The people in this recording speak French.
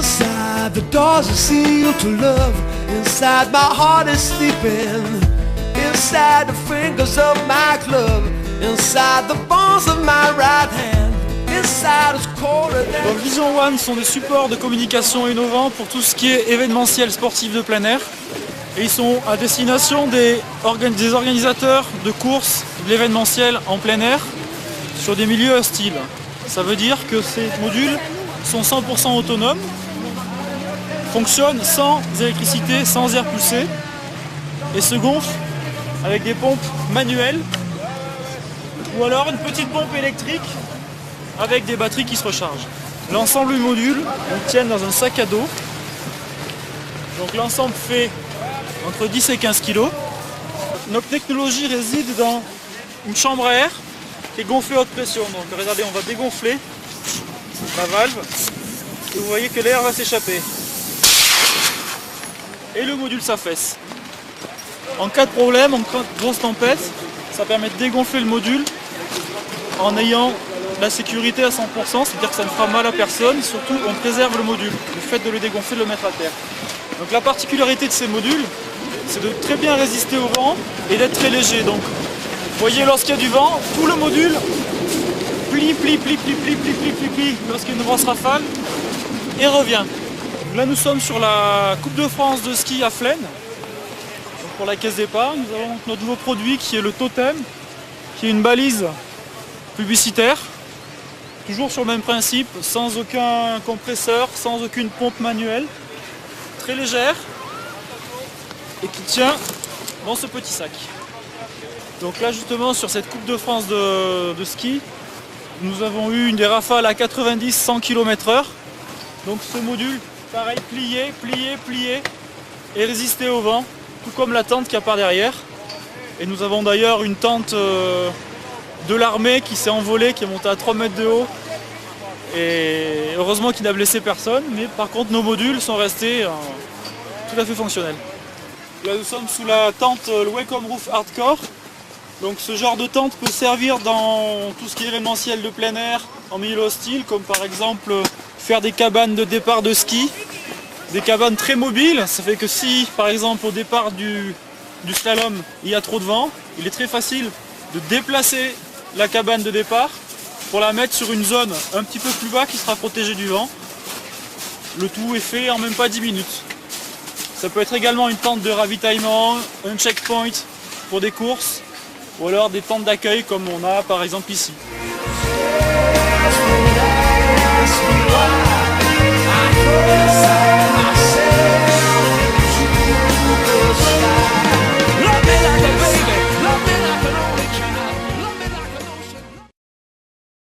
Inside the doors are sealed to love. Inside my heart is sleeping. Inside the fingers of my glove. Inside the bones of my right hand. Inside is colder than... Donc Vision One sont des supports de communication innovants pour tout ce qui est événementiel sportif de plein air. Et ils sont à destination des organisateurs de courses, de l'événementiel en plein air sur des milieux hostiles. Ça veut dire que ces modules sont 100% autonomes, fonctionnent sans électricité, sans air pulsé et se gonflent avec des pompes manuelles ou alors une petite pompe électrique avec des batteries qui se rechargent. L'ensemble du module, on le tient dans un sac à dos. Donc l'ensemble fait entre 10 et 15 kg. Notre technologie réside dans une chambre à air qui est gonflée à haute pression. Donc regardez, on va dégonfler la valve et vous voyez que l'air va s'échapper. Et le module s'affaisse. En cas de problème, en cas de grosse tempête, ça permet de dégonfler le module en ayant la sécurité à 100%, c'est-à-dire que ça ne fera mal à personne, et surtout on préserve le module, le fait de le dégonfler, de le mettre à terre. Donc la particularité de ces modules, c'est de très bien résister au vent et d'être très léger. Donc vous voyez, lorsqu'il y a du vent, tout le module plie lorsqu'il y a une grosse rafale et revient. Donc là nous sommes sur la Coupe de France de ski à Flaine. Donc pour la caisse départ, nous avons notre nouveau produit qui est le Totem, qui est une balise publicitaire. Toujours sur le même principe, sans aucun compresseur, sans aucune pompe manuelle, très légère et qui tient dans ce petit sac. Donc là justement sur cette Coupe de France de ski, nous avons eu des rafales à 90-100 km/h. Donc ce module, pareil, plié et résisté au vent, tout comme la tente qu'il y a par derrière. Et nous avons d'ailleurs une tente de l'armée qui s'est envolée, qui est montée à 3 mètres de haut. Et heureusement qu'il n'a blessé personne, mais par contre nos modules sont restés tout à fait fonctionnels. Là nous sommes sous la tente, le Welcome Roof Hardcore. Donc ce genre de tente peut servir dans tout ce qui est événementiel de plein air, en milieu hostile, comme par exemple faire des cabanes de départ de ski, des cabanes très mobiles. Ça fait que si par exemple au départ du slalom il y a trop de vent, il est très facile de déplacer la cabane de départ pour la mettre sur une zone un petit peu plus bas qui sera protégée du vent. Le tout est fait en même pas 10 minutes. Ça peut être également une tente de ravitaillement, un checkpoint pour des courses, ou alors des tentes d'accueil comme on a par exemple ici. I